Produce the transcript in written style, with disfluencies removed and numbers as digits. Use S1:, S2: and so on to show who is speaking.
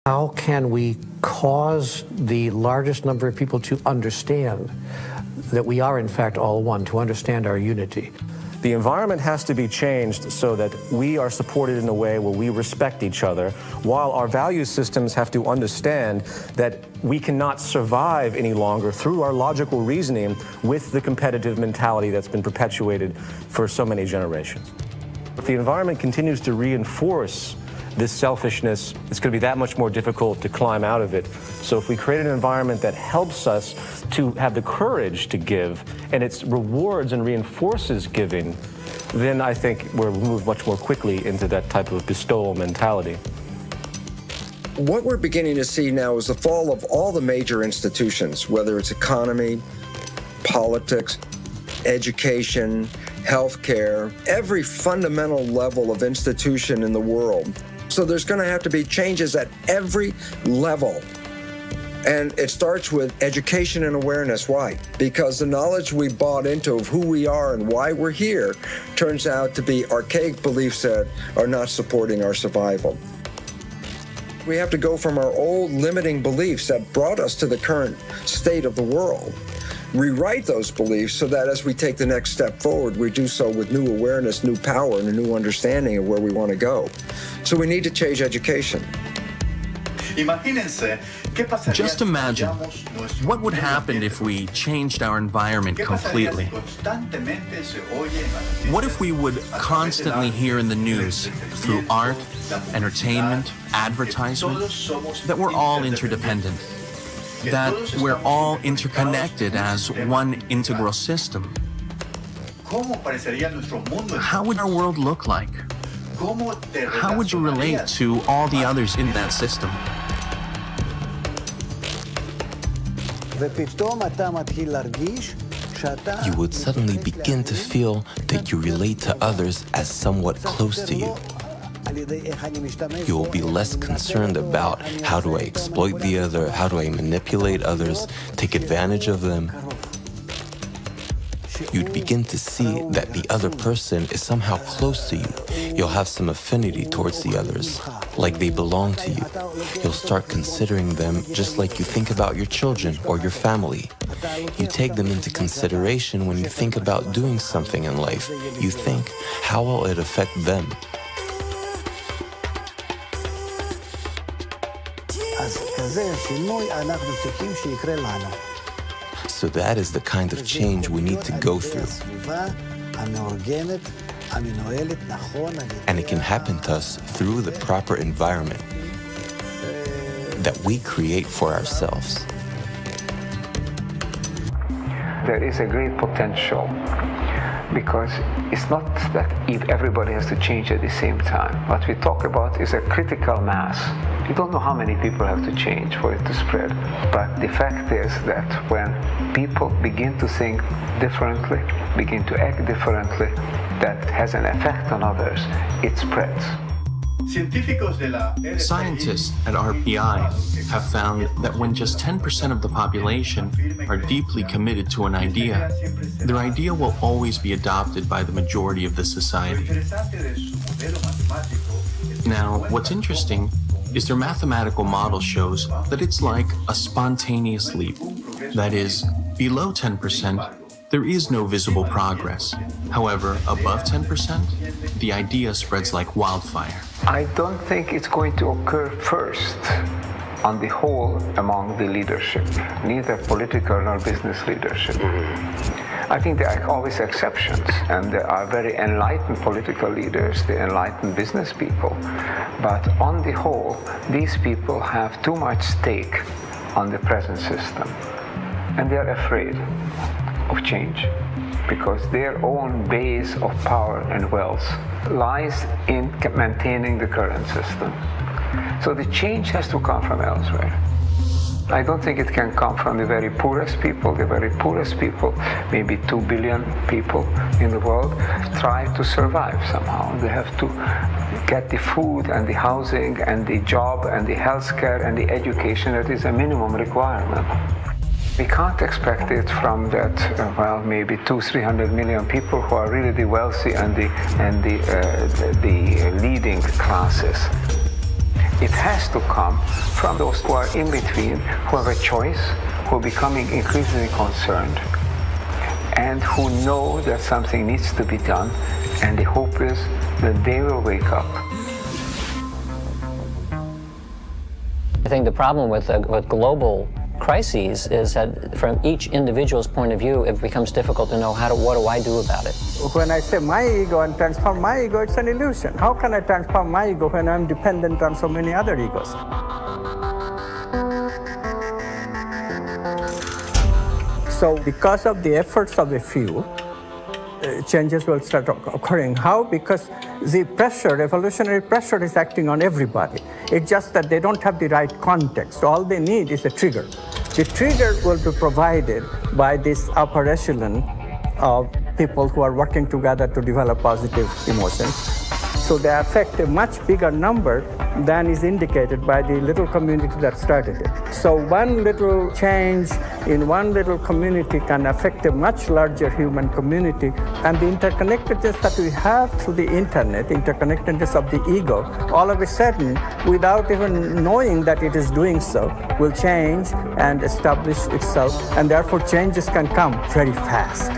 S1: How can we cause the largest number of people to understand that we are, in fact, all one, to understand our unity?
S2: The environment has to be changed so that we are supported in a way where we respect each other, while our value systems have to understand that we cannot survive any longer through our logical reasoning with the competitive mentality that's been perpetuated for so many generations. If the environment continues to reinforce this selfishness, it's going to be that much more difficult to climb out of it. So if we create an environment that helps us to have the courage to give, and it rewards and reinforces giving, then I think we'll move much more quickly into that type of bestowal mentality.
S3: What we're beginning to see now is the fall of all the major institutions, whether it's economy, politics, education, healthcare, every fundamental level of institution in the world. So there's going to have to be changes at every level. And it starts with education and awareness. Why? Because the knowledge we bought into of who we are and why we're here turns out to be archaic beliefs that are not supporting our survival. We have to go from our old limiting beliefs that brought us to the current state of the world, rewrite those beliefs so that as we take the next step forward, we do so with new awareness, new power, and a new understanding of where we want to go. So we need to change education.
S4: Just imagine, what would happen if we changed our environment completely? What if we would constantly hear in the news, through art, entertainment, advertisement, that we're all interdependent, that we're all interconnected as one integral system? How would our world look like? How would you relate to all the others in that system?
S5: You would suddenly begin to feel that you relate to others as somewhat close to you. You will be less concerned about how do I exploit the other, how do I manipulate others, take advantage of them. You'd begin to see that the other person is somehow close to you. You'll have some affinity towards the others, like they belong to you. You'll start considering them just like you think about your children or your family. You take them into consideration when you think about doing something in life. You think, how will it affect them? So that is the kind of change we need to go through. And it can happen to us through the proper environment that we create for ourselves.
S6: There is a great potential, because it's not that if everybody has to change at the same time. What we talk about is a critical mass. You don't know how many people have to change for it to spread. But the fact is that when people begin to think differently, begin to act differently, that has an effect on others, it spreads.
S4: Scientists at RPI have found that when just 10% of the population are deeply committed to an idea, their idea will always be adopted by the majority of the society. Now, what's interesting is their mathematical model shows that it's like a spontaneous leap. That is, below 10%, there is no visible progress. However, above 10%, the idea spreads like wildfire.
S6: I don't think it's going to occur first on the whole among the leadership, neither political nor business leadership. I think there are always exceptions, and there are very enlightened political leaders, the enlightened business people. But on the whole, these people have too much stake on the present system, and they are afraid of change, because their own base of power and wealth lies in maintaining the current system. So the change has to come from elsewhere. I don't think it can come from the very poorest people. The very poorest people, maybe 2 billion people in the world, try to survive somehow. They have to get the food and the housing and the job and the healthcare and the education that is a minimum requirement. We can't expect it from that, well, maybe 200-300 million people who are really the wealthy and the leading classes. It has to come from those who are in between, who have a choice, who are becoming increasingly concerned, and who know that something needs to be done, and the hope is that they will wake up.
S7: I think the problem with global crises is that from each individual's point of view, it becomes difficult to know what do I do about it.
S8: When I say my ego and transform my ego, it's an illusion. How can I transform my ego when I'm dependent on so many other egos? So because of the efforts of a few, changes will start occurring. How? Because the pressure, evolutionary pressure, is acting on everybody. It's just that they don't have the right context. All they need is a trigger. The trigger will be provided by this upper echelon of people who are working together to develop positive emotions. So they affect a much bigger number than is indicated by the little community that started it. So one little change in one little community can affect a much larger human community. And the interconnectedness that we have through the internet, interconnectedness of the ego, all of a sudden, without even knowing that it is doing so, will change and establish itself. And therefore changes can come very fast.